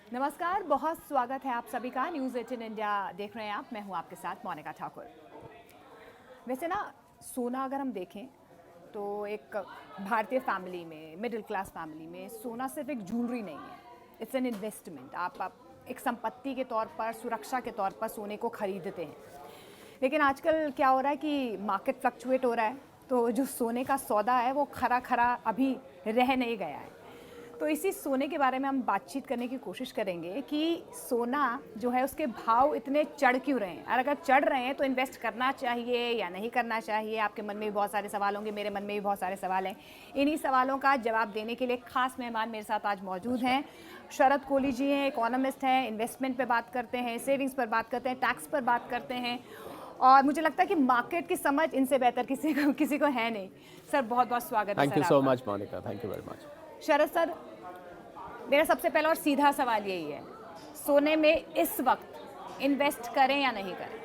नमस्कार, बहुत स्वागत है आप सभी का। न्यूज़ 18 इंडिया देख रहे हैं आप। मैं हूं आपके साथ मोनिका ठाकुर। वैसे ना, सोना अगर हम देखें तो एक भारतीय फैमिली में, मिडिल क्लास फैमिली में सोना सिर्फ एक ज्वेलरी नहीं है, इट्स एन इन्वेस्टमेंट। आप एक संपत्ति के तौर पर, सुरक्षा के तौर पर सोने को खरीदते हैं। लेकिन आजकल क्या हो रहा है कि मार्केट फ्लक्चुएट हो रहा है, तो जो सोने का सौदा है वो खरा खरा अभी रह नहीं गया है। तो इसी सोने के बारे में हम बातचीत करने की कोशिश करेंगे कि सोना जो है उसके भाव इतने चढ़ क्यों रहे हैं, और अगर चढ़ रहे हैं तो इन्वेस्ट करना चाहिए या नहीं करना चाहिए। आपके मन में भी बहुत सारे सवाल होंगे, मेरे मन में भी बहुत सारे सवाल हैं। इन्हीं सवालों का जवाब देने के लिए खास मेहमान मेरे साथ आज मौजूद हैं। शरद कोहली जी हैं, इकोनॉमिस्ट हैं, इन्वेस्टमेंट पे बात करते हैं, सेविंग्स पर बात करते हैं, टैक्स पर बात करते हैं, और मुझे लगता है कि मार्केट की समझ इनसे बेहतर किसी को है नहीं। सर, बहुत बहुत स्वागत है। Thank you so much Monika, thank you very much. Sharad sir, मेरा सबसे पहला और सीधा सवाल यही है, सोने में इस वक्त इन्वेस्ट करें या नहीं करें?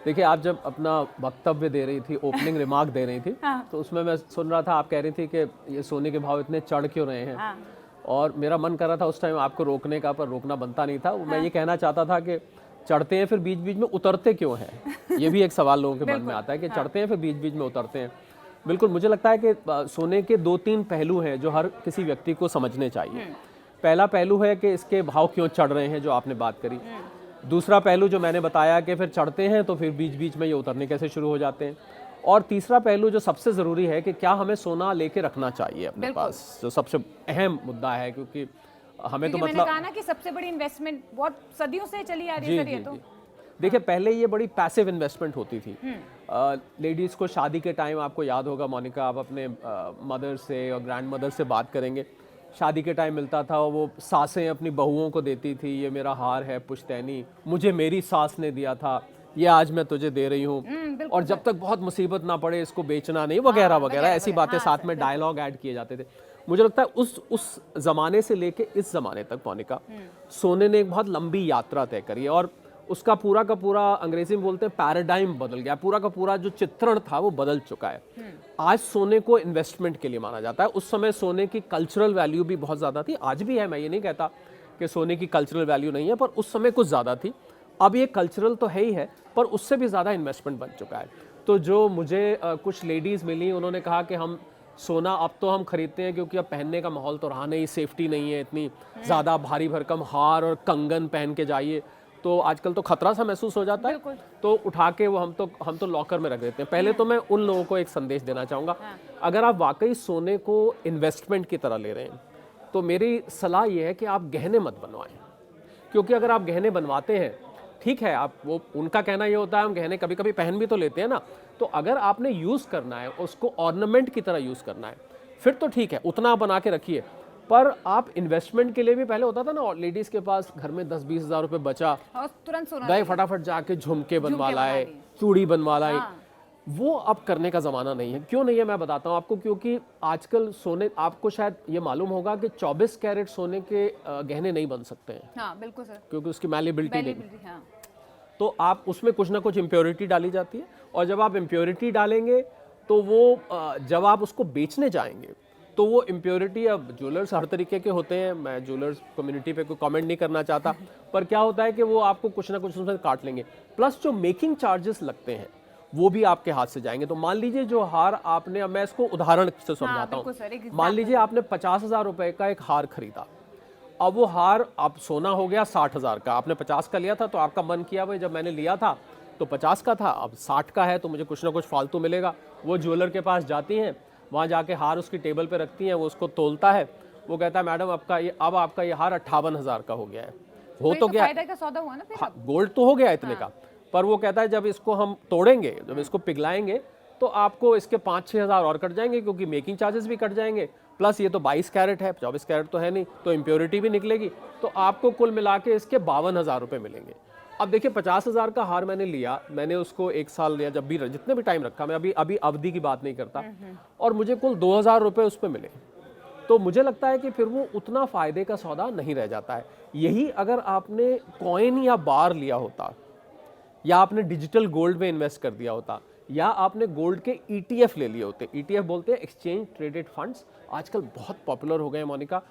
देखिए, आप जब अपना वक्तव्य दे रही थी, ओपनिंग रिमार्क दे रही थी, हाँ। तो उसमें मैं सुन रहा था, आप कह रही थी कि ये सोने के भाव इतने चढ़ क्यों रहे हैं। हाँ। और मेरा मन कर रहा था उस टाइम आपको रोकने का, पर रोकना बनता नहीं था। मैं ये कहना चाहता था कि चढ़ते हैं फिर बीच बीच में उतरते क्यों हैं, ये भी एक सवाल लोगों के मन में आता है कि चढ़ते हैं फिर बीच बीच में उतरते हैं। बिल्कुल, मुझे लगता है कि सोने के 2-3 पहलू हैं जो हर किसी व्यक्ति को समझने चाहिए। पहला पहलू है कि इसके भाव क्यों चढ़ रहे हैं, जो आपने बात करी। दूसरा पहलू जो मैंने बताया कि फिर चढ़ते हैं तो फिर बीच बीच में ये उतरने कैसे शुरू हो जाते हैं। और तीसरा पहलू जो सबसे ज़रूरी है कि क्या हमें सोना लेके रखना चाहिए अपने पास, जो सबसे अहम मुद्दा है। क्योंकि हमें तो मैंने कहा ना कि सबसे बड़ी इन्वेस्टमेंट बहुत सदियों से चली आ रही है सर। ये तो देखिए, पहले ये बड़ी पैसिव इन्वेस्टमेंट होती थी। लेडीज़ को शादी के टाइम, आपको याद होगा मोनिका, आप अपने मदर से और ग्रैंड मदर से बात करेंगे, शादी के टाइम मिलता था, वो सासें अपनी बहुओं को देती थी, ये मेरा हार है पुश्तैनी, मुझे मेरी सास ने दिया था, ये आज मैं तुझे दे रही हूँ, और जब तक बहुत मुसीबत ना पड़े इसको बेचना नहीं, वगैरह वगैरह ऐसी बातें साथ में डायलॉग ऐड किए जाते थे। मुझे लगता है उस ज़माने से लेके इस ज़माने तक मोनिका, सोने ने एक बहुत लंबी यात्रा तय करी है, और उसका पूरा का पूरा, अंग्रेजी में बोलते हैं, पैराडाइम बदल गया। पूरा का पूरा जो चित्रण था वो बदल चुका है। आज सोने को इन्वेस्टमेंट के लिए माना जाता है। उस समय सोने की कल्चरल वैल्यू भी बहुत ज़्यादा थी, आज भी है, मैं ये नहीं कहता कि सोने की कल्चरल वैल्यू नहीं है, पर उस समय कुछ ज़्यादा थी। अब ये कल्चरल तो है ही है, पर उससे भी ज़्यादा इन्वेस्टमेंट बन चुका है। तो जो मुझे कुछ लेडीज़ मिली, उन्होंने कहा कि हम सोना अब तो हम खरीदते हैं क्योंकि अब पहनने का माहौल तो रहा नहीं, सेफ्टी नहीं है, इतनी ज़्यादा भारी भरकम हार और कंगन पहन के जाइए तो आजकल तो खतरा सा महसूस हो जाता है, तो उठा के वो हम तो लॉकर में रख देते हैं। पहले तो मैं उन लोगों को एक संदेश देना चाहूँगा, अगर आप वाकई सोने को इन्वेस्टमेंट की तरह ले रहे हैं तो मेरी सलाह ये है कि आप गहने मत बनवाएं। क्योंकि अगर आप गहने बनवाते हैं, ठीक है, आप वो, उनका कहना ये होता है हम गहने कभी कभी पहन भी तो लेते हैं ना, तो अगर आपने यूज़ करना है, उसको ऑर्नामेंट की तरह यूज़ करना है, फिर तो ठीक है, उतना बना के रखिए। पर आप इन्वेस्टमेंट के लिए भी, पहले होता था ना, लेडीज के पास घर में 10-20 हज़ार रुपये बचा, और तुरंत सोना गए फटाफट जाके झुमके बनवा लाए, चूड़ी बनवा लाए। वो अब करने का ज़माना नहीं है। क्यों नहीं है, मैं बताता हूँ आपको। क्योंकि आजकल सोने, आपको शायद ये मालूम होगा कि 24 कैरेट सोने के गहने नहीं बन सकते हैं। हाँ, बिल्कुल सर, क्योंकि उसकी मैलिबिलिटी नहीं। हाँ। तो आप उसमें कुछ ना कुछ इम्प्योरिटी डाली जाती है, और जब आप इम्प्योरिटी डालेंगे तो वो जब आप उसको बेचने जाएंगे तो वो इम्प्योरिटी, अब ज्वेलर्स हर तरीके के होते हैं, मैं ज्वेलर्स कम्युनिटी पे कोई कमेंट नहीं करना चाहता, पर क्या होता है कि वो आपको कुछ ना कुछ उसमें काट लेंगे, प्लस जो मेकिंग चार्जेस लगते हैं वो भी आपके हाथ से जाएंगे। तो मान लीजिए जो हार आपने, अब मैं इसको उदाहरण से समझाता हूँ, मान लीजिए आपने 50,000 रुपए का एक हार खरीदा, अब वो हार, अब सोना हो गया 60,000 का, आपने 50 का लिया था, तो आपका मन किया भाई जब मैंने लिया था तो 50 का था, अब 60 का है तो मुझे कुछ ना कुछ फालतू मिलेगा। वो ज्वेलर के पास जाती हैं, वहाँ जाके हार उसकी टेबल पे रखती हैं, वो उसको तोलता है, वो कहता है मैडम आपका ये हार 58,000 का हो गया है। हो तो गया, फायदा का सौदा हुआ ना फिर। हाँ, गोल्ड तो हो गया इतने का, पर वो कहता है जब इसको हम तोड़ेंगे, जब इसको पिघलाएंगे तो आपको इसके 5-6 हज़ार और कट जाएंगे, क्योंकि मेकिंग चार्जेस भी कट जाएंगे, प्लस ये तो 22 कैरेट है, 24 कैरेट तो है नहीं, तो इम्प्योरिटी भी निकलेगी, तो आपको कुल मिला के इसके 52,000 रुपये मिलेंगे। अब देखिए, 50,000 का हार मैंने लिया, मैंने उसको 1 साल लिया, जब भी जितने भी टाइम रखा, मैं अभी अवधि की बात नहीं करता, और मुझे कुल 2,000 रुपये उस पर मिले, तो मुझे लगता है कि फिर वो उतना फ़ायदे का सौदा नहीं रह जाता है। यही अगर आपने कॉइन या बार लिया होता, या आपने डिजिटल गोल्ड में इन्वेस्ट कर दिया होता, या आपने गोल्ड के ETF ले लिए होते, ETF बोलते हैं एक्सचेंज ट्रेडेड फंड्स, आजकल बहुत पॉपुलर हो गए हैं मोनिका,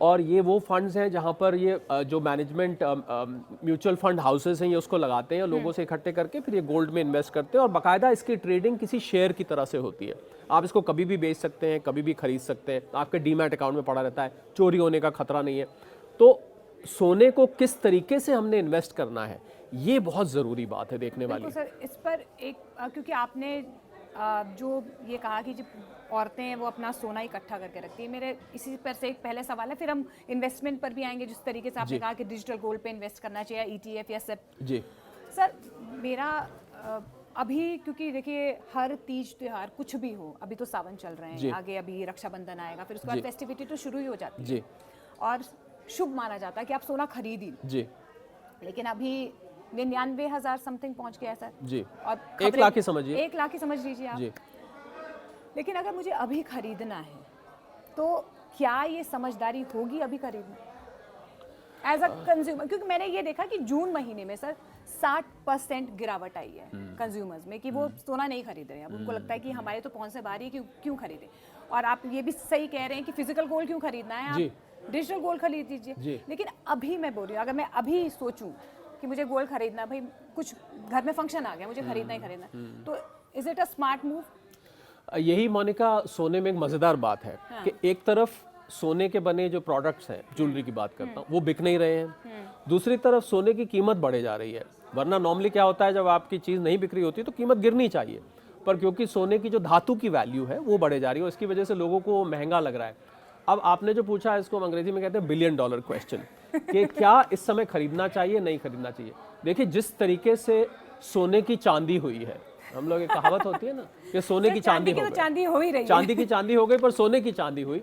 और ये वो फंड्स हैं जहाँ पर ये जो मैनेजमेंट म्यूचुअल फंड हाउसेस हैं ये उसको लगाते हैं, लोगों से इकट्ठे करके फिर ये गोल्ड में इन्वेस्ट करते हैं और बाकायदा इसकी ट्रेडिंग किसी शेयर की तरह से होती है। आप इसको कभी भी बेच सकते हैं, कभी भी खरीद सकते हैं, आपके डीमैट अकाउंट में पड़ा रहता है, चोरी होने का खतरा नहीं है। तो सोने को किस तरीके से हमने इन्वेस्ट करना है ये बहुत ज़रूरी बात है देखने वाली। सर इस पर एक क्योंकि आपने जो ये कहा कि जो औरतें हैं वो अपना सोना इकट्ठा करके रखती है, मेरे इसी पर से एक पहले सवाल है, फिर हम इन्वेस्टमेंट पर भी आएंगे जिस तरीके से आपने कहा कि डिजिटल गोल्ड पे इन्वेस्ट करना चाहिए, ETF या SIP। जी सर मेरा अभी क्योंकि देखिए हर तीज त्योहार कुछ भी हो, अभी तो सावन चल रहे हैं, आगे अभी रक्षाबंधन आएगा, फिर उसके बाद फेस्टिविटी तो शुरू ही हो जाती है जी, और शुभ माना जाता है कि आप सोना खरीद ही, जी, लेकिन अभी 99,000 समथिंग पहुंच गया है सर। जी, और 1 लाख ही समझिए, 1 लाख ही समझ लीजिए आप। जी। लेकिन अगर मुझे अभी खरीदना है तो क्या ये समझदारी होगी अभी खरीदना एज अ कंज्यूमर? क्योंकि मैंने ये देखा कि जून महीने में सर 60% गिरावट आई है कंज्यूमर्स में कि वो सोना नहीं खरीद रहे हैं। अब उनको लगता है कि हमारे तो पहुंच से बाहर ही क्यों खरीदें। और आप ये भी सही कह रहे हैं कि फिजिकल गोल्ड क्यों खरीदना है, आप डिजिटल गोल्ड खरीद लीजिए। लेकिन अभी मैं बोल रही हूँ, अगर मैं अभी सोचूं कि मुझे गोल्ड खरीदना, भाई कुछ घर में फंक्शन आ गया, मुझे खरीदना ही खरीदना, तो is it a smart move? यही मोनिका सोने में एक मज़ेदार बात है कि एक तरफ सोने के बने जो प्रोडक्ट्स हैं, ज्वेलरी की बात करता हूँ, वो बिक नहीं रहे हैं, दूसरी तरफ सोने की कीमत बढ़े जा रही है। वरना नॉर्मली क्या होता है, जब आपकी चीज़ नहीं बिक रही होती तो कीमत गिरनी चाहिए, पर क्योंकि सोने की जो धातु की वैल्यू है वो बढ़े जा रही है, इसकी वजह से लोगों को महंगा लग रहा है। अब आपने जो पूछा है इसको हम अंग्रेजी में कहते हैं $1 बिलियन क्वेश्चन कि क्या इस समय खरीदना चाहिए, नहीं खरीदना चाहिए। देखिए जिस तरीके से सोने की चांदी हुई है, हम लोग एक कहावत होती है ना कि सोने की चांदी हो गई, चांदी हो ही रही है, चांदी की चांदी हो गई पर सोने की चांदी हुई,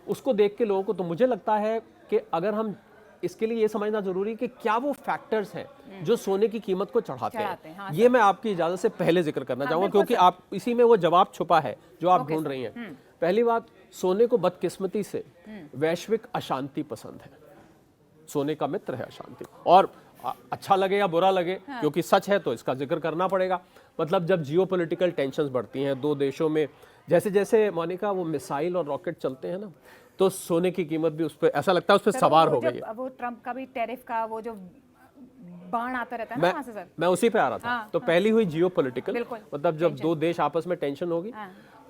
उसको देख के लोगों को, तो मुझे लगता है कि अगर हम इसके लिए ये समझना जरूरी है कि क्या वो फैक्टर्स हैं जो सोने की कीमत को चढ़ाते हैं। हाँ, ये मैं आपकी इजाजत से पहले जिक्र करना चाहूंगा क्योंकि आप इसी में वो जवाब छुपा है जो आप ढूंढ रही हैं। पहली बात, सोने को बदकिस्मती से वैश्विक अशांति पसंद है। सोने का मित्र है अशांति, और अच्छा लगे या बुरा लगे, क्योंकि सच है तो इसका जिक्र करना पड़ेगा। मतलब जब जियोपॉलिटिकल टेंशंस बढ़ती हैं दो देशों में, जैसे जैसे मोनिका वो मिसाइल और रॉकेट चलते हैं ना, तो सोने की कीमत भी उस पर ऐसा लगता है उस पर सवार हो गई है। वो ट्रम्प का भी टैरिफ का वो जो बाण आता रहता है ना वहां से सर, मैं उसी पे आ रहा था। तो पहली हुई जियोपॉलिटिकल, मतलब जब दो देश आपस में टेंशन होगी।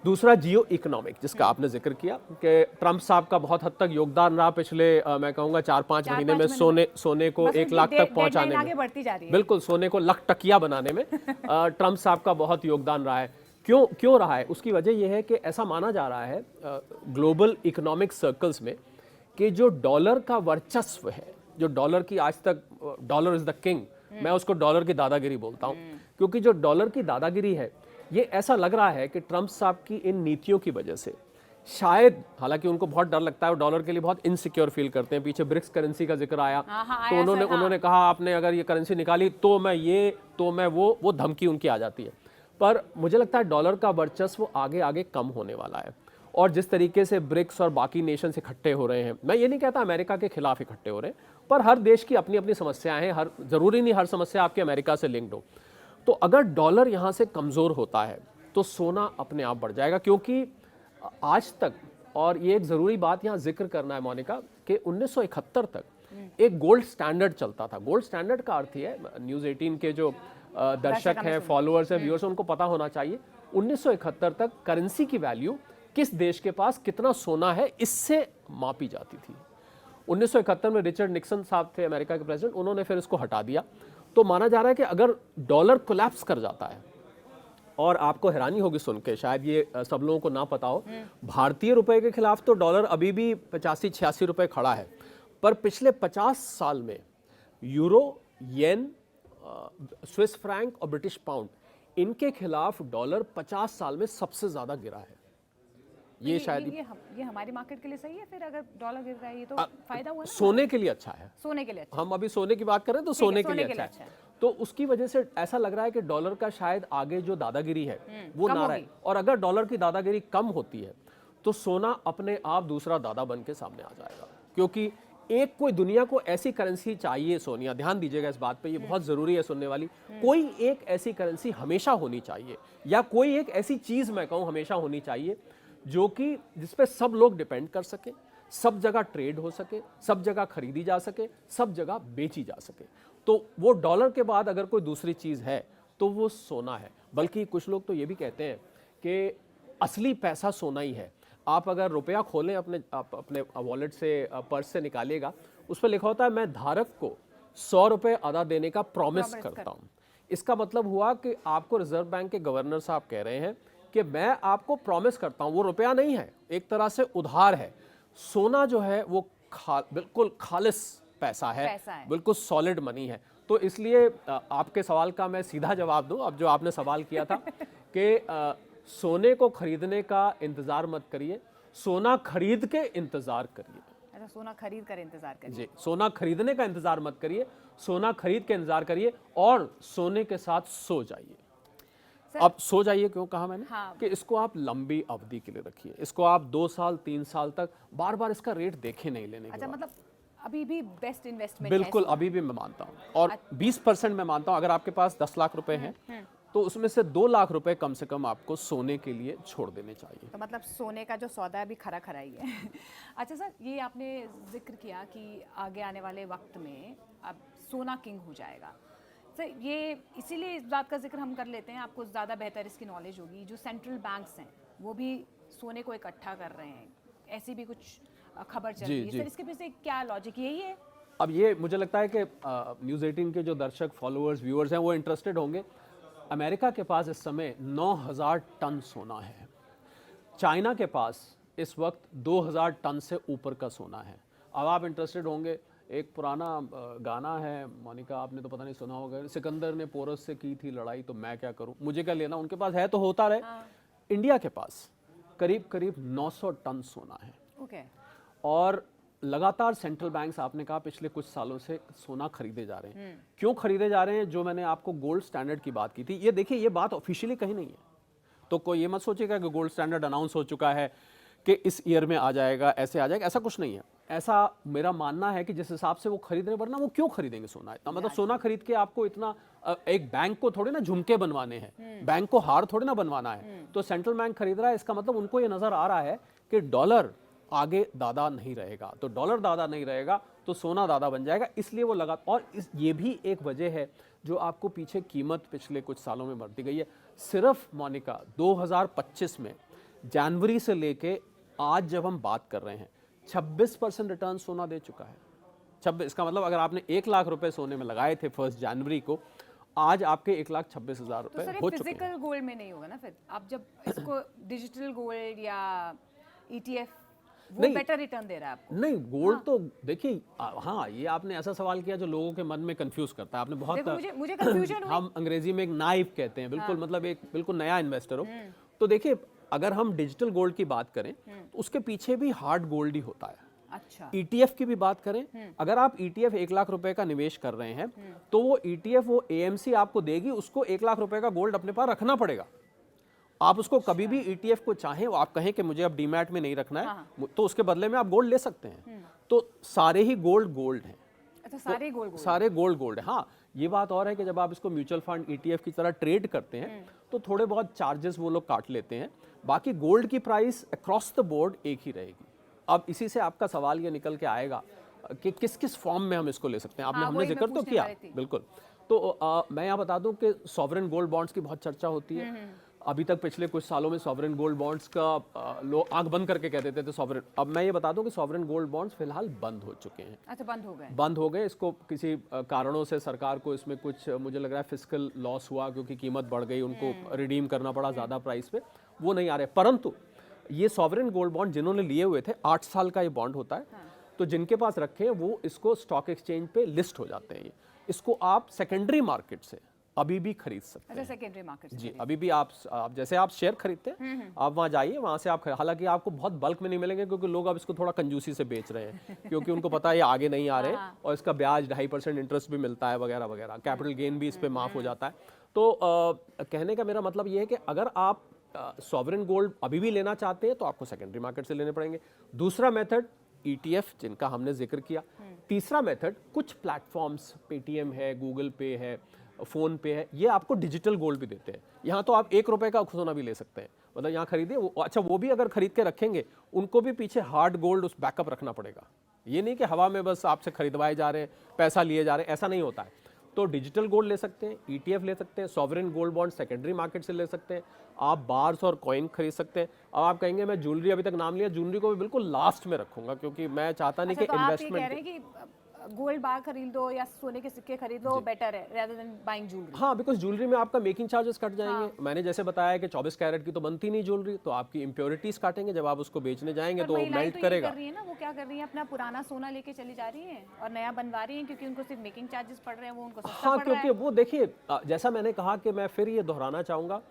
दूसरा जियो इकोनॉमिक, जिसका आपने जिक्र किया कि ट्रम्प साहब का बहुत हद तक योगदान रहा पिछले मैं कहूँगा 4-5 महीने में सोने को 1 लाख तक पहुंचाने में, बिल्कुल सोने को लख टकिया बनाने में ट्रम्प साहब का बहुत योगदान रहा है। क्यों रहा है? उसकी वजह यह है कि ऐसा माना जा रहा है ग्लोबल इकोनॉमिक सर्कल्स में कि जो डॉलर का वर्चस्व है, जो डॉलर की आज तक, डॉलर इज द किंग, मैं उसको डॉलर की दादागिरी बोलता हूँ, क्योंकि जो डॉलर की दादागिरी है ये ऐसा लग रहा है कि ट्रम्प साहब की इन नीतियों की वजह से शायद, हालांकि उनको बहुत डर लगता है, वो डॉलर के लिए बहुत इनसिक्योर फील करते हैं। पीछे ब्रिक्स करेंसी का जिक्र आया, तो उन्होंने कहा आपने अगर ये करेंसी निकाली तो मैं ये, तो मैं वो धमकी उनकी आ जाती है। पर मुझे लगता है डॉलर का वर्चस्व आगे आगे कम होने वाला है। और जिस तरीके से ब्रिक्स और बाकी नेशन इकट्ठे हो रहे हैं, मैं ये नहीं कहता अमेरिका के खिलाफ इकट्ठे हो रहे हैं, पर हर देश की अपनी अपनी समस्याएं हैं, जरूरी नहीं हर समस्या आपके अमेरिका से लिंक्ड हो। तो अगर डॉलर यहाँ से कमज़ोर होता है तो सोना अपने आप बढ़ जाएगा, क्योंकि आज तक, और ये एक ज़रूरी बात यहाँ जिक्र करना है मोनिका, कि 1971 तक एक गोल्ड स्टैंडर्ड चलता था। गोल्ड स्टैंडर्ड का अर्थ ही है, न्यूज़ 18 के जो दर्शक हैं, फॉलोअर्स हैं, व्यूअर्स हैं, उनको पता होना चाहिए 1971 तक करेंसी की वैल्यू किस देश के पास कितना सोना है इससे मापी जाती थी। 1971 में रिचर्ड निक्सन साहब थे अमेरिका के प्रेसिडेंट, उन्होंने फिर इसको हटा दिया। तो माना जा रहा है कि अगर डॉलर कोलैप्स कर जाता है, और आपको हैरानी होगी सुन के, शायद ये सब लोगों को ना पता हो, भारतीय रुपए के खिलाफ तो डॉलर अभी भी 85-86 रुपए खड़ा है, पर पिछले 50 साल में यूरो, येन, स्विस फ्रैंक और ब्रिटिश पाउंड, इनके खिलाफ डॉलर 50 साल में सबसे ज्यादा गिरा है। ये शायद ये हमारी मार्केट के लिए सही है। फिर अगर डॉलर गिर रहा है ये तो फायदा हुआ ना, सोने के लिए अच्छा है। सोने के लिए अच्छा, हम अभी सोने की बात करें तो सोने के लिए अच्छा है। तो उसकी वजह से ऐसा लग रहा है कि डॉलर का शायद आगे जो दादागिरी है वो ना रहे, और अगर डॉलर की दादागिरी कम होती है तो सोना अपने आप दूसरा दादा बन के सामने आ जाएगा। क्योंकि एक कोई दुनिया को ऐसी करेंसी चाहिए, सोनिया ध्यान दीजिएगा इस बात पे, ये बहुत जरूरी है सुनने वाली, कोई एक ऐसी करेंसी हमेशा होनी चाहिए, या कोई एक ऐसी चीज मैं कहूँ हमेशा होनी चाहिए जो कि जिस पे सब लोग डिपेंड कर सके, सब जगह ट्रेड हो सके, सब जगह खरीदी जा सके, सब जगह बेची जा सके। तो वो डॉलर के बाद अगर कोई दूसरी चीज़ है तो वो सोना है। बल्कि कुछ लोग तो ये भी कहते हैं कि असली पैसा सोना ही है। आप अगर रुपया खोलें अपने वॉलेट से, पर्स से निकालिएगा, उस पर लिखा होता है मैं धारक को 100 रुपये अदा देने का प्रॉमिस करता हूँ। इसका मतलब हुआ कि आपको रिजर्व बैंक के गवर्नर साहब कह रहे हैं कि मैं आपको प्रॉमिस करता हूँ, वो रुपया नहीं है, एक तरह से उधार है। सोना जो है वो बिल्कुल खालिस पैसा है, बिल्कुल सॉलिड मनी है। तो इसलिए आपके सवाल का मैं सीधा जवाब दूं, अब जो आपने सवाल किया था कि सोने को खरीदने का इंतजार मत करिए, सोना खरीद के इंतजार करिए। अच्छा, सोना खरीद कर इंतजार करिए। जी, सोना खरीदने का इंतजार मत करिए, सोना खरीद के इंतजार करिए और सोने के साथ सो जाइए। अब सो जाइए क्यों कहा मैंने? हाँ। कि इसको आप लंबी अवधि के लिए रखिए, इसको आप 2 साल 3 साल तक बार बार इसका रेट देखे नहीं लेने के अच्छा, बाद। मतलब अभी भी बेस्ट इन्वेस्टमेंट बिल्कुल, अभी भी मैं मानता हूँ, और 20% मैं मानता हूँ। अगर आपके पास 10 लाख रुपए हैं तो उसमें से 2 लाख रुपए कम से कम आपको सोने के लिए छोड़ देने चाहिए। तो मतलब सोने का जो सौदा है अभी खरा खरा ही है। अच्छा सर, ये आपने जिक्र किया कि आगे आने वाले वक्त में अब सोना किंग हो जाएगा। सर ये इसीलिए इस बात का जिक्र हम कर लेते हैं, आपको ज़्यादा बेहतर इसकी नॉलेज होगी, जो सेंट्रल बैंक्स हैं वो भी सोने को इकट्ठा कर रहे हैं, ऐसी भी कुछ खबर चल रही है। सर इसके पीछे क्या लॉजिक यही है? अब ये मुझे लगता है कि न्यूज़ 18 के जो दर्शक, फॉलोअर्स, व्यूअर्स हैं वो इंटरेस्टेड होंगे। अमेरिका के पास इस समय 9000 टन सोना है, चाइना के पास इस वक्त 2000 टन से ऊपर का सोना है। अब आप इंटरेस्टेड होंगे, एक पुराना गाना है, मोनिका आपने तो पता नहीं सुना होगा, सिकंदर ने पोरस से की थी लड़ाई तो मैं क्या करूं, मुझे क्या लेना, उनके पास है तो होता रहे। इंडिया के पास करीब करीब 900 टन सोना है। ओके। और लगातार सेंट्रल बैंक्स, आपने कहा पिछले कुछ सालों से सोना खरीदे जा रहे हैं। क्यों खरीदे जा रहे हैं? जो मैंने आपको गोल्ड स्टैंडर्ड की बात की थी, ये देखिए, ये बात ऑफिशियली कहीं नहीं है, तो कोई ये मत सोचेगा कि गोल्ड स्टैंडर्ड अनाउंस हो चुका है कि इस ईयर में आ जाएगा, ऐसे आ जाएगा, ऐसा कुछ नहीं है। ऐसा मेरा मानना है कि जिस हिसाब से वो खरीद रहे, वरना वो क्यों खरीदेंगे सोना इतना? मतलब सोना खरीद के आपको इतना, एक बैंक को थोड़े ना झुमके बनवाने हैं, बैंक को हार थोड़े ना बनवाना है। तो सेंट्रल बैंक खरीद रहा है, इसका मतलब उनको ये नजर आ रहा है कि डॉलर आगे दादा नहीं रहेगा, तो डॉलर दादा नहीं रहेगा तो सोना दादा बन जाएगा, इसलिए वो लगा। और ये भी एक वजह है जो आपको पीछे कीमत पिछले कुछ सालों में बढ़ती गई है। सिर्फ मोनिका 2025 में जनवरी से लेके आज जब हम बात कर रहे हैं 26% रिटर्न सोना दे चुका है। 26, इसका मतलब अगर आपने 1 लाख रुपए सोने में लगाए थे 1 जनवरी को, आज आपके 1,26,000 रुपए हो चुके हैं। फिजिकल गोल्ड में नहीं होगा ना फिर? आप जब इसको डिजिटल गोल्ड या ETF, वो बेटर रिटर्न दे रहा है आपको? नहीं, गोल्ड तो देखिए, हाँ, ये आपने ऐसा सवाल किया जो लोगों के मन में कंफ्यूज करता है। आपने बहुत, देखो मुझे कंफ्यूजन हुई। हम अंग्रेजी में एक नाइव कहते हैं, बिल्कुल, मतलब एक बिल्कुल नया इन्वेस्टर हो। तो देखिए, अगर हम डिजिटल गोल्ड की बात करें तो उसके पीछे भी हार्ड गोल्ड ही होता है। अच्छा। ETF की भी बात करें, अगर आप ETF 1 लाख रुपए का निवेश कर रहे हैं तो वो ETF, वो AMC आपको देगी, उसको 1 लाख रुपए का गोल्ड अपने पास रखना पड़ेगा। आप उसको कभी भी ETF को चाहें, आप कहें कि मुझे अब डीमैट में नहीं रखना है, तो उसके बदले में आप गोल्ड ले सकते हैं। तो सारे ही गोल्ड हैं। अच्छा, सारे गोल्ड सारे गोल्ड है। हाँ, ये बात और है कि जब आप इसको म्यूचुअल फंड ETF की तरह ट्रेड करते हैं तो थोड़े बहुत चार्जेस वो लोग काट लेते हैं, बाकी गोल्ड की प्राइस अक्रॉस द बोर्ड एक ही रहेगी। अब इसी से आपका सवाल ये निकल के आएगा कि किस किस फॉर्म में हम इसको ले सकते हैं। आपने, हमने जिक्र तो किया, बिल्कुल। तो मैं यहाँ बता दूं कि सॉवरेन गोल्ड बॉन्ड्स की बहुत चर्चा होती है। अभी तक पिछले कुछ सालों में सॉवरेन गोल्ड बॉन्ड्स का लोग आंख बंद करके कह देते थे सॉवरेन। अब मैं ये बता दूं कि सॉवरेन गोल्ड बॉन्ड्स फिलहाल बंद हो चुके हैं। अच्छा, बंद हो गए। इसको किसी कारणों से सरकार को इसमें कुछ, मुझे लग रहा है, फिस्कल लॉस हुआ, क्योंकि कीमत बढ़ गई, उनको रिडीम करना पड़ा ज़्यादा प्राइस पे, वो नहीं आ रहे। परंतु ये सॉवरेन गोल्ड बॉन्ड जिन्होंने लिए हुए थे, 8 साल का ये बॉन्ड होता है, तो जिनके पास रखे हैं वो इसको स्टॉक एक्सचेंज पे लिस्ट हो जाते हैं। इसको आप सेकेंडरी मार्केट से अभी भी खरीद सकते हैं। सेकेंडरी मार्केट जी, अभी भी आप जैसे आप शेयर खरीदते हैं, आप वहाँ जाइए, वहाँ से आप, हालांकि आपको बहुत बल्क में नहीं मिलेंगे क्योंकि लोग अब इसको थोड़ा कंजूसी से बेच रहे हैं, क्योंकि उनको पता है ये आगे नहीं आ रहे, और इसका ब्याज 2.5% इंटरेस्ट भी मिलता है वगैरह वगैरह, कैपिटल गेन भी इस पर माफ हो जाता है। तो कहने का मेरा मतलब ये है कि अगर आप सॉवरेन गोल्ड अभी भी लेना चाहते हैं तो आपको सेकेंडरी मार्केट से लेने पड़ेंगे। दूसरा मेथड ETF, जिनका हमने जिक्र किया। तीसरा मेथड, कुछ प्लेटफॉर्म्स, पेटीएम है, गूगल पे है, फोन पे है, ये आपको डिजिटल गोल्ड भी देते हैं। यहाँ तो आप 1 रुपए का सोना भी ले सकते हैं, मतलब यहाँ खरीदिए अच्छा वो भी अगर खरीद के रखेंगे उनको भी पीछे हार्ड गोल्ड उस बैकअप रखना पड़ेगा। ये नहीं कि हवा में बस आपसे खरीदवाए जा रहे हैं, पैसा लिए जा रहे हैं, ऐसा नहीं होता है। तो डिजिटल गोल्ड ले सकते हैं, ETF ले सकते हैं, sovereign gold bond secondary market से ले सकते हैं, आप बार्स और कॉइन खरीद सकते हैं। अब आप कहेंगे मैं ज्वेलरी अभी तक नाम लिया, ज्वेलरी को भी बिल्कुल लास्ट में रखूंगा क्योंकि मैं चाहता नहीं कि तो आप ये कह इन्वेस्टमेंट रहे हैं कि गोल्ड बार खरीद लो या सोने के सिक्के खरीद लो बेटर है रेदर देन बाइंग ज्वेलरी। हाँ, बिकॉज ज्वेलरी में आपका मेकिंग चार्जेस कट जाएंगे। मैंने जैसे बताया कि 24 कैरेट की तो बनती नहीं ज्वेलरी, तो आपकी इम्प्योरिटीज काटेंगे जब आप उसको बेचने जाएंगे तो मेल्ट करेगा। कर रही है ना, वो क्या कर रही है, अपना पुराना सोना लेके चली जा रही है और नया बनवा रही है क्योंकि उनको सिर्फ मेकिंग चार्जेस पड़ रहे हैं, वो उनको सस्ता हाँ, पड़ रहा है। क्योंकि वो देखिए जैसा मैंने कहा कि मैं फिर ये दोहराना चाहूंगा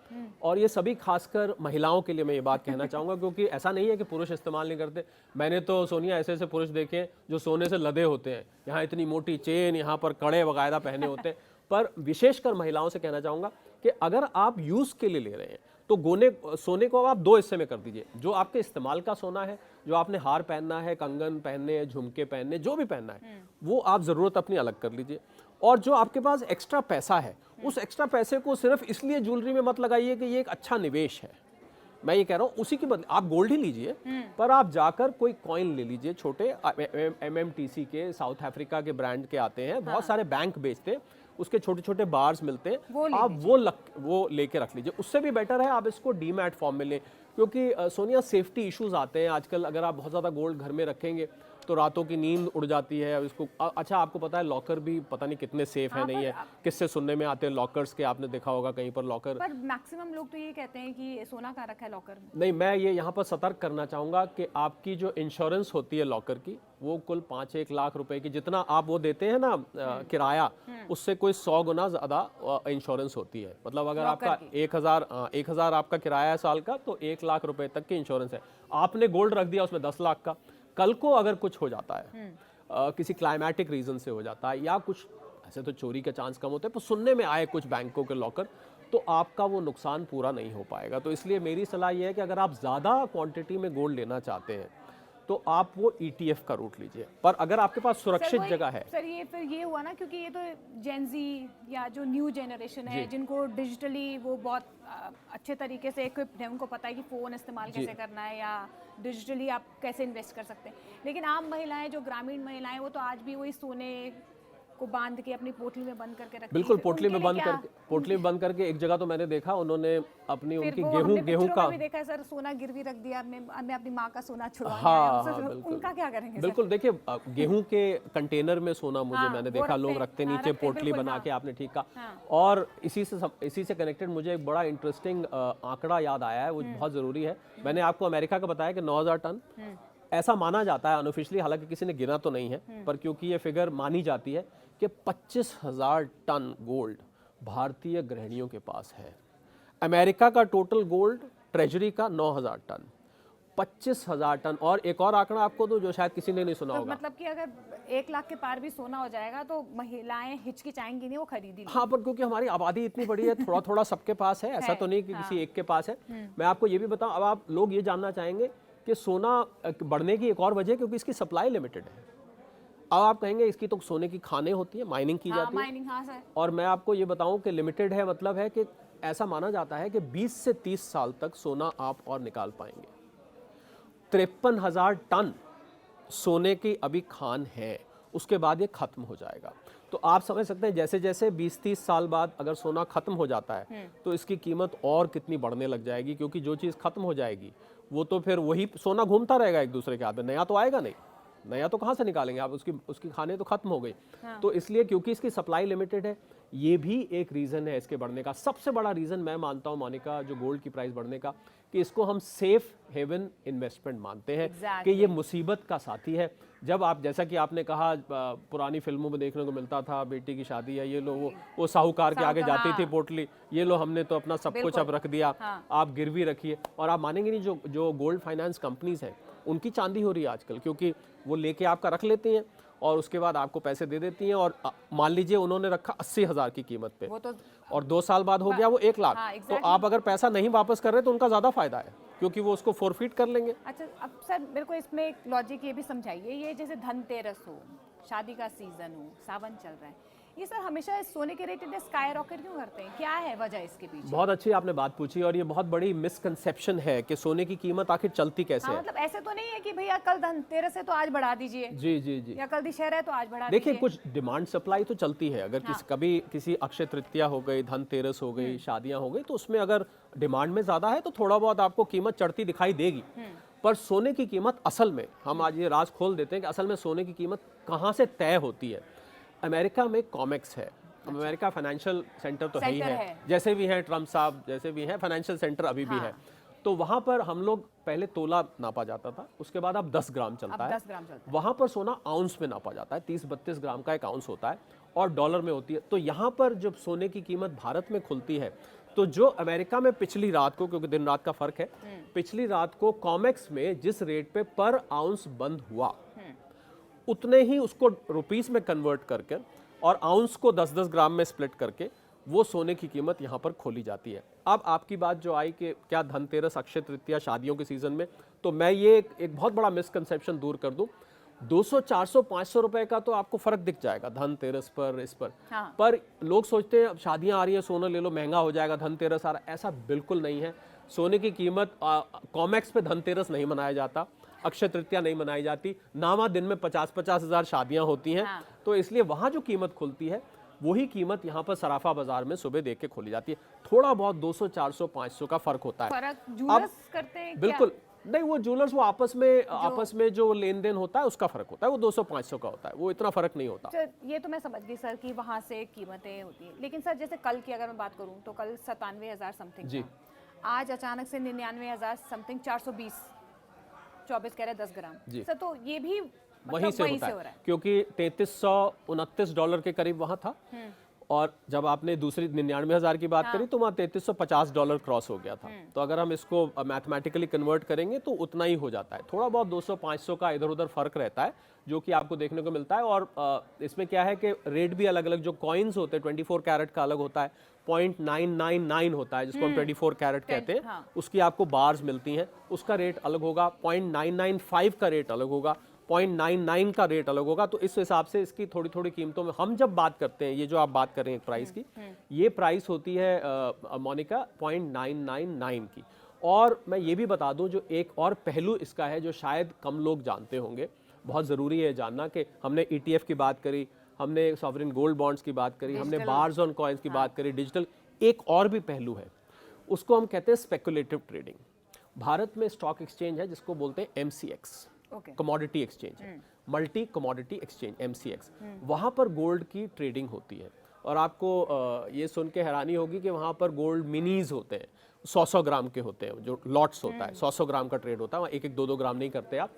और ये सभी खासकर महिलाओं के लिए मैं ये बात कहना चाहूंगा क्योंकि ऐसा नहीं है कि पुरुष इस्तेमाल नहीं करते। मैंने तो सोनिया ऐसे ऐसे पुरुष देखे हैं जो सोने से लदे होते हैं, यहाँ इतनी मोटी चेन, यहाँ पर कड़े वगैरह पहने होते हैं। पर विशेषकर महिलाओं से कहना चाहूंगा कि अगर आप यूज के लिए ले रहे हैं तो सोने को आप 2 हिस्से में कर दीजिए। जो आपके इस्तेमाल का सोना है, जो आपने हार पहनना है, कंगन पहनने, झुमके पहनने, जो भी पहनना है वो आप जरूरत अपनी अलग कर लीजिए। और जो आपके पास एक्स्ट्रा पैसा है उस एक्स्ट्रा पैसे को सिर्फ इसलिए ज्वेलरी में मत लगाइए कि ये एक अच्छा निवेश है। मैं ये कह रहा हूँ उसी के बदले आप गोल्ड ही लीजिए, पर आप जाकर कोई कॉइन ले लीजिए छोटे, MMTC के, साउथ अफ्रीका के ब्रांड के आते हैं, बहुत सारे बैंक बेचते हैं, उसके छोटे छोटे बार्स मिलते हैं, आप वो लेके रख लीजिए। उससे भी बेटर है आप इसको डीमैट फॉर्म में लें क्योंकि सोनिया सेफ्टी इश्यूज आते हैं आजकल। अगर आप बहुत ज़्यादा गोल्ड घर में रखेंगे तो रातों की नींद उड़ जाती है। इसको अच्छा आपको पता है लॉकर भी पता नहीं कितने सेफ है नहीं है, किससे सुनने में आते हैं लॉकर्स के, आपने देखा होगा कहीं पर लॉकर। पर मैक्सिमम लोग तो ये कहते हैं कि सोना कहाँ रखा है लॉकर में। नहीं, मैं ये यहाँ पर सतर्क करना चाहूँगा कि आपकी जो इंश्योरेंस होती है लॉकर की वो कुल 5-1 लाख रुपए की, जितना आप वो देते हैं ना किराया, उससे कोई 100 गुना ज़्यादा इंश्योरेंस होती है। मतलब अगर आपका 1,000 आपका किराया है साल का तो 1 लाख रुपए तक की इंश्योरेंस है। आपने गोल्ड रख दिया उसमें 10 लाख का, कल को अगर कुछ हो जाता है, किसी क्लाइमेटिक रीजन से हो जाता है या कुछ ऐसे, तो चोरी के चांस कम होते हैं, पर सुनने में आए कुछ बैंकों के लॉकर, तो आपका वो नुकसान पूरा नहीं हो पाएगा। तो इसलिए मेरी सलाह ये है कि अगर आप ज़्यादा क्वांटिटी में गोल्ड लेना चाहते हैं तो आप वो ETF का रूट लीजिए। पर अगर आपके पास सुरक्षित जगह है। सर ये फिर ये हुआ ना, क्योंकि ये तो जेनजी या जो न्यू जनरेशन है जिनको डिजिटली वो बहुत अच्छे तरीके से इक्विप्ड है, उनको पता है कि फ़ोन इस्तेमाल कैसे करना है या डिजिटली आप कैसे इन्वेस्ट कर सकते हैं। लेकिन आम महिलाएं, जो ग्रामीण महिलाएं, वो तो आज भी वही सोने को बांध के अपनी पोटली में बंद करके रखती बिल्कुल, है। पोटली में बंद करके एक जगह तो मैंने देखा उन्होंने अपनी उनकी गेहूं का भी देखा है सर, सोना गिरवी रख दिया, हमने अपनी माँ का सोना छुड़वा हाँ, लिया। उनका क्या करेंगे? बिल्कुल, देखिए गेहूं के कंटेनर में सोना मैंने देखा लोग रखते नीचे पोटली बना के, आपने ठीक कहा। और इसी से कनेक्टेड मुझे एक बड़ा इंटरेस्टिंग आंकड़ा याद आया है, वो बहुत जरूरी है। मैंने आपको अमेरिका का बताया कि 9,000 टन ऐसा माना जाता है अनऑफिशियली, हालांकि किसी ने गिना तो नहीं है, पर क्योंकि ये फिगर मानी जाती है कि 25,000 टन गोल्ड भारतीय गृहिणियों के पास है। अमेरिका का टोटल गोल्ड ट्रेजरी का 9,000 टन, 25,000 टन। और एक और आंकड़ा आपको दूं जो शायद किसी ने नहीं सुना होगा। मतलब कि अगर 1 लाख के पार भी सोना हो जाएगा तो महिलाएं हिचकिचाएंगी नहीं, वो खरीदी। हाँ, पर क्योंकि हमारी आबादी इतनी बड़ी है, थोड़ा थोड़ा सबके पास है, ऐसा तो नहीं कि किसी एक के पास है। मैं आपको ये भी बताऊं, अब आप लोग ये जानना चाहेंगे कि सोना बढ़ने की एक और वजह क्योंकि इसकी सप्लाई लिमिटेड है। अब आप कहेंगे इसकी तो सोने की खानें होती है, माइनिंग की जाती है, और मैं आपको ये बताऊं कि लिमिटेड है, मतलब है कि ऐसा माना जाता है कि 20 से 30 साल तक सोना आप और निकाल पाएंगे। 53,000 टन सोने की अभी खान है, उसके बाद ये खत्म हो जाएगा। तो आप समझ सकते हैं जैसे जैसे 20-30 साल बाद अगर सोना खत्म हो जाता है तो इसकी कीमत और कितनी बढ़ने लग जाएगी, क्योंकि जो चीज़ खत्म हो जाएगी वो तो फिर वही सोना घूमता रहेगा एक दूसरे के हाथ में, नया तो आएगा नहीं, नया तो कहाँ से निकालेंगे आप, उसकी खाने तो खत्म हो गई। तो इसलिए क्योंकि इसकी सप्लाई लिमिटेड है, ये भी एक रीज़न है इसके बढ़ने का। सबसे बड़ा रीज़न मैं मानता हूँ मोनिका, जो गोल्ड की प्राइस बढ़ने का, कि इसको हम सेफ हेवन इन्वेस्टमेंट मानते हैं कि ये मुसीबत का साथी है। जब आप, जैसा कि आपने कहा, पुरानी फिल्मों में देखने को मिलता था, बेटी की शादी है, ये लो वो साहूकार के आगे जाती थी पोटली, ये लो हमने तो अपना सब कुछ अब रख दिया, आप गिरवी रखिए। और आप मानेंगे नहीं, जो गोल्ड फाइनेंस कंपनीज हैं उनकी चांदी हो रही है आजकल, क्योंकि वो लेके आपका रख लेती हैं और उसके बाद आपको पैसे दे देती हैं। और मान लीजिए उन्होंने रखा 80,000 की कीमत पे, और 2 साल बाद हो गया वो 1 लाख, तो आप अगर पैसा नहीं वापस कर रहे तो उनका ज़्यादा फायदा है, क्योंकि वो उसको फोरफीट कर लेंगे। अच्छा, अब सर मेरे को इसमें एक लॉजिक ये भी समझाइए, ये जैसे धनतेरस हो शादी का सीजन हो, सावन चल रहा है, ये सर हमेशा इस सोने के रेट इतने स्काई रॉकेट क्यों करते हैं? क्या है वजह इसके पीछे? बहुत अच्छी आपने बात पूछी और ये बहुत बड़ी मिसकंसेप्शन है कि सोने की कीमत आखिर चलती कैसे हाँ, है। मतलब ऐसे तो नहीं है कि भैया कल धनतेरस है तो आज बढ़ा दीजिए, जी जी जी। या कल दशहरा है तो आज बढ़ा देखिए, दीजिए। कुछ डिमांड सप्लाई तो चलती है। अगर कभी किसी अक्षय तृतीया हो गई, धनतेरस हो गई, शादियां हो गई, तो उसमें अगर डिमांड में ज्यादा है तो थोड़ा बहुत आपको कीमत चढ़ती दिखाई देगी। पर सोने की कीमत असल में, हम आज ये राज खोल देते हैं कि असल में सोने की कीमत कहाँ से तय होती है। अमेरिका में कॉमेक्स है। अमेरिका फाइनेंशियल सेंटर तो है ही सेंटर है, है। जैसे भी हैं ट्रम्प साहब, जैसे भी हैं फाइनेंशियल सेंटर अभी भी है। तो वहां पर हम लोग पहले तोला नापा जाता था, उसके बाद अब 10 ग्राम चलता अब है। 10 ग्राम चलता है। वहां पर सोना आउंस में नापा जाता है, 30-32 ग्राम का एक आउंस होता है और डॉलर में होती है। तो यहाँ पर जब सोने की कीमत भारत में खुलती है तो जो अमेरिका में पिछली रात को, क्योंकि दिन रात का फर्क है, पिछली रात को कॉमेक्स में जिस रेट पे पर आउंस बंद हुआ, उतने ही उसको रुपीस में कन्वर्ट करके और आउंस को 10-10 ग्राम में स्प्लिट करके वो सोने की कीमत यहाँ पर खोली जाती है। अब आपकी बात जो आई कि क्या धनतेरस, अक्षय तृतीया, शादियों के सीजन में, तो मैं ये एक बहुत बड़ा मिसकंसेप्शन दूर कर दूं। 200, 400, 500 रुपए का तो आपको फर्क दिख जाएगा धनतेरस पर, इस पर। हाँ। पर लोग सोचते हैं अब शादियां आ रही हैं, सोना ले लो, महंगा हो जाएगा, धनतेरस आ रहा है। ऐसा बिल्कुल नहीं है। सोने की कीमत, कॉमेक्स पे धनतेरस नहीं मनाया जाता, अक्षय तृतीया नहीं मनाई जाती, नामा दिन में 50-50 हज़ार शादियां होती हैं। हाँ। तो इसलिए वहां जो कीमत खुलती है वही कीमत यहाँ पर सराफा बाजार में सुबह देख के खोली जाती है। थोड़ा बहुत 200, 400, 500 का फर्क होता है। फर्क जूलर्स करते हैं क्या? बिल्कुल नहीं, वो ज्वेलर्स वो आपस में जो लेन देन होता है उसका फर्क होता है, वो 200-500 का होता है, वो इतना फर्क नहीं होता। सर ये तो मैं समझ गई सर कि वहाँ से कीमतें होती हैं, लेकिन सर जैसे कल की अगर मैं बात करूँ तो कल 97,000 समथिंग जी। था। आज अचानक से 99,000 समथिंग, 420, 24 कह रहे 10 ग्राम जी। सर, तो ये भी वहीं मतलब से होता हो रहा है, क्योंकि 3329 डॉलर के करीब वहां था और जब आपने दूसरी 99,000 की बात करी तो वहाँ 3350 डॉलर क्रॉस हो गया था। तो अगर हम इसको मैथमेटिकली कन्वर्ट करेंगे तो उतना ही हो जाता है। थोड़ा बहुत 200-500 का इधर उधर फर्क रहता है जो कि आपको देखने को मिलता है। और इसमें क्या है कि रेट भी अलग अलग, जो कॉइन्स होते हैं 24 कैरेट का अलग होता है, 0.999 होता है जिसको हम 24 कैरेट कहते हैं, हाँ। उसकी आपको बार्स मिलती हैं, उसका रेट अलग होगा। 0.995 का रेट अलग होगा, 0.99 का रेट अलग होगा। तो इस हिसाब से इसकी थोड़ी थोड़ी कीमतों में हम जब बात करते हैं, ये जो आप बात कर रहे हैं प्राइस की, ये प्राइस होती है मोनिका 0.999 की। और मैं ये भी बता दूं, जो एक और पहलू इसका है जो शायद कम लोग जानते होंगे, बहुत ज़रूरी है जानना, कि हमने ETF की बात करी, हमने सॉवरेन गोल्ड बॉन्ड्स की बात करी, हमने बार्स ऑन कॉइन्स की बात करी, डिजिटल। एक और भी पहलू है, उसको हम कहते हैं स्पेकुलेटिव ट्रेडिंग। भारत में स्टॉक एक्सचेंज है जिसको बोलते हैं MCX, कमोडिटी एक्सचेंज है, मल्टी कमोडिटी एक्सचेंज, MCX। वहाँ पर गोल्ड की ट्रेडिंग होती है और आपको ये सुन के हैरानी होगी कि वहाँ पर गोल्ड मिनीज होते हैं, 100-100 ग्राम के होते हैं, जो लॉट्स होता है, 100-100 ग्राम का ट्रेड होता है, वहाँ 1-1, 2-2 ग्राम नहीं करते आप।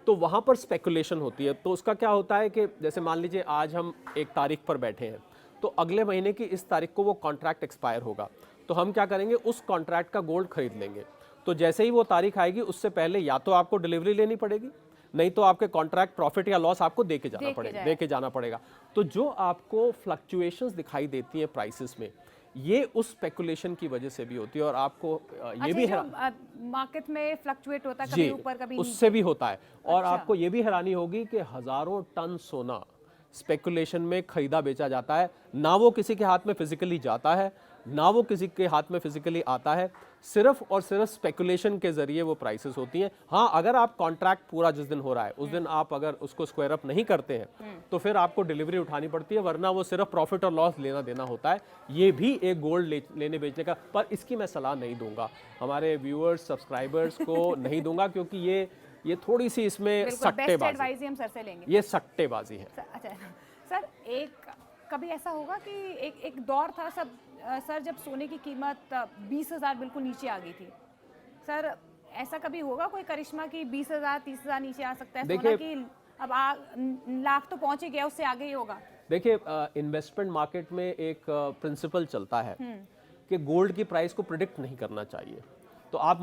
तो वहाँ पर स्पेकुलेशन होती है। तो उसका क्या होता है कि जैसे मान लीजिए आज हम एक तारीख पर बैठे हैं, तो अगले महीने की इस तारीख को वो कॉन्ट्रैक्ट एक्सपायर होगा, तो हम क्या करेंगे, उस कॉन्ट्रैक्ट का गोल्ड खरीद लेंगे। तो जैसे ही वो तारीख आएगी उससे पहले या तो आपको डिलीवरी लेनी पड़ेगी, नहीं तो आपके कॉन्ट्रैक्ट प्रॉफिट या लॉस आपको दे के जाना पड़ेगा। तो जो आपको फ्लक्चुएशंस दिखाई देती हैं प्राइसेस में, ये उस स्पेकुलेशन की वजह से भी होती है। और आपको ये भी मार्केट में फ्लक्चुएट होता है, कभी ऊपर कभी उससे भी होता है। और आपको ये भी हैरानी होगी कि हजारों टन सोना स्पेकुलेशन में खरीदा बेचा जाता है, ना वो किसी के हाथ में फिजिकली जाता है, ना वो किसी के हाथ में फिजिकली आता है, सिर्फ और सिर्फ स्पेकुलेशन के जरिए वो प्राइसेस होती हैं। हाँ, अगर आप कॉन्ट्रैक्ट पूरा जिस दिन हो रहा है उस दिन आप अगर उसको स्क्वायर अप नहीं करते हैं तो फिर आपको डिलीवरी उठानी पड़ती है, वरना वो सिर्फ प्रॉफिट और लॉस लेना देना होता है। ये भी एक गोल्ड लेने बेचने का, पर इसकी मैं सलाह नहीं दूंगा, हमारे व्यूअर्स सब्सक्राइबर्स को नहीं दूंगा, क्योंकि ये थोड़ी सी इसमें सट्टेबाजी, हम सर से लेंगे, ये सट्टेबाजी है। अच्छा सर, एक कभी ऐसा होगा कि एक दौर था सर जब सोने की कीमत 20,000 बिल्कुल नीचे आ गई थी सर, ऐसा कभी होगा कोई करिश्मा की 20,000, 30,000 नीचे आ सकता है सोना की? अब लाख तो पहुंच ही गया, उससे आगे ही होगा। देखिए, इन्वेस्टमेंट मार्केट में एक प्रिंसिपल चलता है कि गोल्ड की प्राइस को प्रिडिक्ट नहीं करना चाहिए। तो आप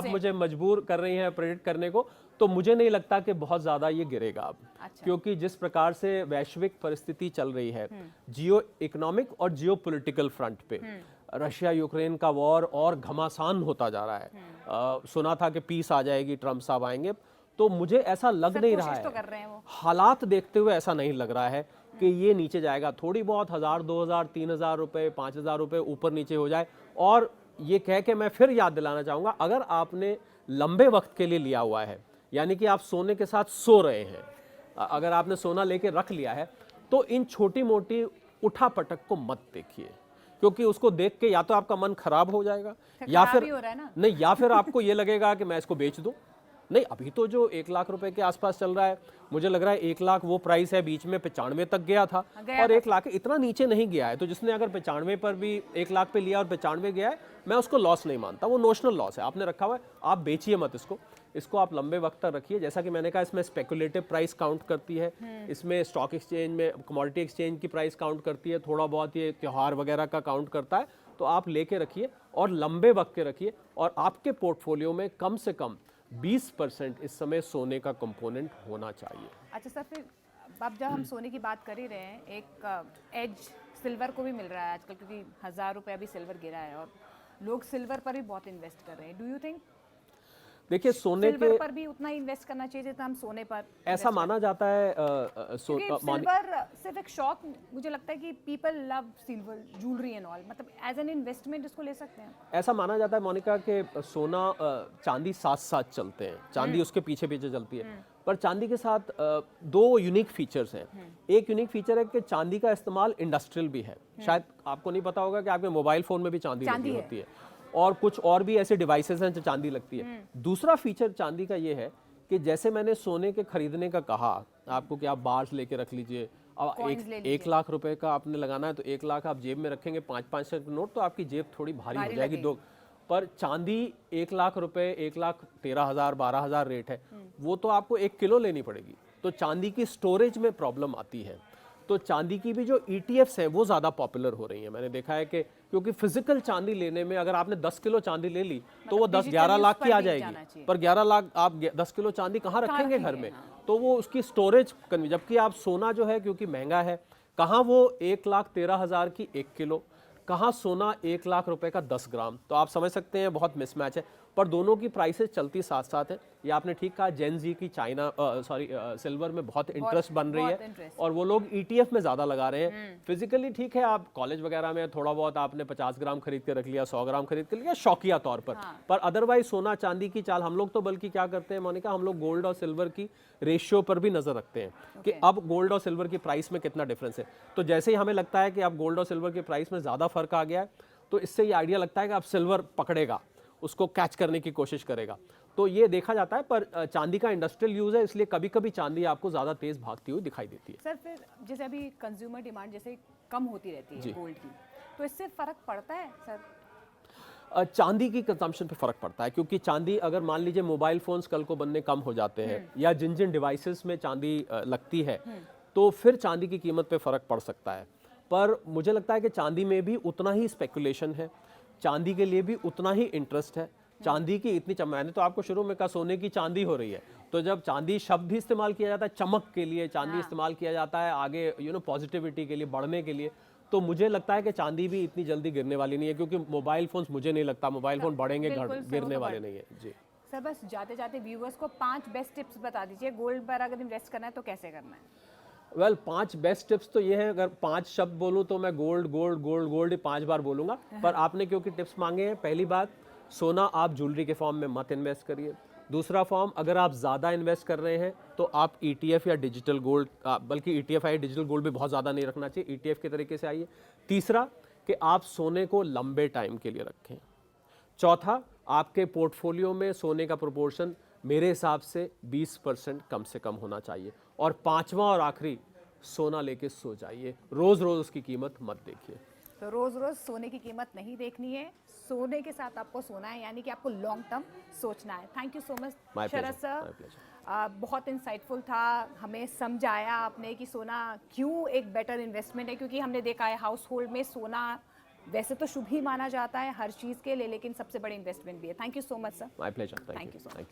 मुझे मजबूर कर रही हैं प्रेडिक्ट करने को, तो मुझे नहीं लगता कि बहुत ज्यादा ये गिरेगा अब। अच्छा। क्योंकि जिस प्रकार से वैश्विक परिस्थिति चल रही है, जियो इकोनॉमिक और जियो पॉलिटिकल फ्रंट पे, रशिया यूक्रेन का वॉर और घमासान होता जा रहा है। सुना था कि पीस आ जाएगी, ट्रम्प साहब आएंगे, तो मुझे ऐसा लग नहीं रहा कोशिश तो है, कर रहे हैं वो। हालात देखते हुए ऐसा नहीं लग रहा है कि ये नीचे जाएगा। थोड़ी बहुत 1000, 2000, 3000 रुपए, 5000 रुपए ऊपर नीचे हो जाए। और ये कह के मैं फिर याद दिलाना चाहूंगा, अगर आपने लंबे वक्त के लिए लिया हुआ है, यानी कि आप सोने के साथ सो रहे हैं, अगर आपने सोना लेके रख लिया है, तो इन छोटी मोटी उठा पटक को मत देखिए, क्योंकि उसको देख के या तो आपका मन खराब हो जाएगा, या खराब फिर ही हो रहा है ना। नहीं, या फिर आपको ये लगेगा कि मैं इसको बेच दूं। नहीं, अभी तो जो 1 लाख रुपए के आसपास चल रहा है, मुझे लग रहा है 1 लाख वो प्राइस है, बीच में 95 तक गया था, और 1 लाख इतना नीचे नहीं गया है। तो जिसने अगर 95 पर भी 1 लाख पे लिया और 95 गया है, मैं उसको लॉस नहीं मानता, वो नोशनल लॉस है। आपने रखा हुआ है, आप बेचिए मत इसको आप लंबे वक्त तक रखिए। जैसा कि मैंने कहा, इसमें स्पेकुलेटिव प्राइस काउंट करती है, इसमें स्टॉक एक्सचेंज में कमोडिटी एक्सचेंज की प्राइस काउंट करती है, थोड़ा बहुत ये त्योहार वगैरह का काउंट करता है। तो आप लेके रखिए और लंबे वक्त के रखिए, और आपके पोर्टफोलियो में कम से कम 20% इस समय सोने का कंपोनेंट होना चाहिए। अच्छा सर, फिर अब जब हम सोने की बात कर ही रहे हैं, एक एज सिल्वर को भी मिल रहा है आजकल, क्योंकि 1000 रुपये अभी सिल्वर गिरा है और लोग सिल्वर पर भी बहुत इन्वेस्ट कर रहे हैं। डू यू थिंक देखिए, सोने सिल्वर के पर भी उतना ही इन्वेस्ट करना चाहिए जितना हम सोने पर ऐसा माना जाता है, सिल्वर सिर्फ एक शौक, मुझे लगता है कि people love silver jewellery and all, मतलब एज एन इन्वेस्टमेंट इसको ले सकते हैं। ऐसा माना जाता है मोनिका कि सोना चांदी साथ साथ चलते हैं, चांदी उसके पीछे पीछे चलती है, पर चांदी के साथ दो यूनिक फीचर्स हैं। एक यूनिक फीचर है कि चांदी का इस्तेमाल इंडस्ट्रियल भी है। शायद आपको नहीं पता होगा कि आपके मोबाइल फोन में भी चांदी लगी होती है, और कुछ और भी ऐसे डिवाइसेस हैं जो चांदी लगती है। दूसरा फीचर चांदी का ये है कि जैसे मैंने सोने के खरीदने का कहा आपको कि आप बार्स लेके रख लीजिए, अब एक लाख रुपए का आपने लगाना है, तो 1 लाख आप जेब में रखेंगे, 5-5 नोट, तो आपकी जेब थोड़ी भारी हो जाएगी। दो पर चांदी 1 लाख रुपए, 1,13,000, 12,000 रेट है, वो तो आपको 1 किलो लेनी पड़ेगी। तो चांदी की स्टोरेज में प्रॉब्लम आती है। तो चांदी की भी जो ETFs हैं वो ज़्यादा पॉपुलर हो रही हैं। मैंने देखा है कि क्योंकि फिजिकल चांदी लेने में अगर आपने 10 किलो चांदी ले ली तो वो 10-11 लाख की आ जाएगी, पर 11 लाख आप 10 किलो चांदी कहाँ रखेंगे घर में? तो वो उसकी स्टोरेज जबकि आप सोना जो है क्योंकि महंगा है, कहाँ वो 1,13,000 की 1 किलो, कहाँ सोना 1 लाख रुपए का 10 ग्राम। तो आप समझ सकते हैं बहुत मिसमैच है, पर दोनों की प्राइसेस चलती साथ साथ है। ये आपने ठीक कहा, जेन जी की सिल्वर में बहुत इंटरेस्ट बन रही है, और वो लोग ETF में ज़्यादा लगा रहे हैं। फिजिकली ठीक है, आप कॉलेज वगैरह में थोड़ा बहुत आपने 50 ग्राम खरीद के रख लिया, 100 ग्राम खरीद के लिया शौकिया तौर पर अदरवाइज सोना चांदी की चाल हम लोग तो बल्कि क्या करते हैं मोनिका, हम लोग गोल्ड और सिल्वर की रेशियो पर भी नजर रखते हैं कि अब गोल्ड और सिल्वर की प्राइस में कितना डिफरेंस है। तो जैसे ही हमें लगता है कि अब गोल्ड और सिल्वर की प्राइस में ज़्यादा फर्क आ गया है, तो इससे ये आइडिया लगता है कि अब सिल्वर पकड़ेगा, उसको कैच करने की कोशिश करेगा। तो ये देखा जाता है, पर चांदी का इंडस्ट्रियल यूज है, इसलिए कभी कभी चांदी आपको ज़्यादा तेज भागती हुई दिखाई देती है। सर, फिर जैसे अभी कंज्यूमर डिमांड जैसे कम होती रहती है गोल्ड की, तो इससे फर्क पड़ता है सर? चांदी की कंजम्पशन पे फर्क पड़ता है, क्योंकि चांदी अगर मान लीजिए मोबाइल फोन्स कल को बनने कम हो जाते हैं, या जिन जिन डिवाइसेस में चांदी लगती है, तो फिर चांदी की कीमत पे फर्क पड़ सकता है। पर मुझे लगता है कि चांदी में भी उतना ही स्पेकुलेशन है, चांदी के लिए भी उतना ही इंटरेस्ट है। चांदी की इतनी मैंने तो आपको शुरू में कहा सोने की चांदी हो रही है, तो जब चांदी शब्द भी इस्तेमाल किया जाता है चमक के लिए, चांदी इस्तेमाल किया जाता है आगे पॉजिटिविटी के लिए, बढ़ने के लिए, तो मुझे लगता है कि चांदी भी इतनी जल्दी गिरने वाली नहीं है, क्योंकि मोबाइल फोन्स मुझे नहीं लगता मोबाइल फोन बढ़ेंगे, गिरने वाले नहीं है। जी सर, बस जाते जाते व्यूअर्स को 5 बेस्ट टिप्स बता दीजिए, गोल्ड पर अगर इन्वेस्ट करना है तो कैसे करना है? वेल 5 बेस्ट टिप्स तो ये है, अगर 5 शब्द बोलूं तो मैं गोल्ड गोल्ड गोल्ड गोल्ड 5 बार बोलूंगा, पर आपने क्योंकि टिप्स मांगे हैं, पहली बात, सोना आप ज्वेलरी के फॉर्म में मत इन्वेस्ट करिए। दूसरा फॉर्म, अगर आप ज़्यादा इन्वेस्ट कर रहे हैं तो आप ETF या डिजिटल गोल्ड, बल्कि ETF या डिजिटल गोल्ड भी बहुत ज़्यादा नहीं रखना चाहिए, ETF के तरीके से आइए। तीसरा कि आप सोने को लंबे टाइम के लिए रखें। चौथा, आपके पोर्टफोलियो में सोने का प्रोपोर्शन मेरे हिसाब से 20% कम से कम होना चाहिए। और पांचवा और आखिरी, सोना लेके सो जाइए, रोज रोज उसकी कीमत मत देखिए। तो रोज रोज सोने की कीमत नहीं देखनी है, सोने के साथ आपको सोना है, यानी कि आपको लॉन्ग टर्म सोचना है। Thank you so much Sharad sir, बहुत इंसाइटफुल था, हमें समझाया आपने कि सोना क्यों एक बेटर इन्वेस्टमेंट है, क्योंकि हमने देखा है हाउस होल्ड में सोना वैसे तो शुभ ही माना जाता है हर चीज़ के लिए, लेकिन सबसे बड़ी इन्वेस्टमेंट भी है। Thank you so much sir. My pleasure. Thank you so much.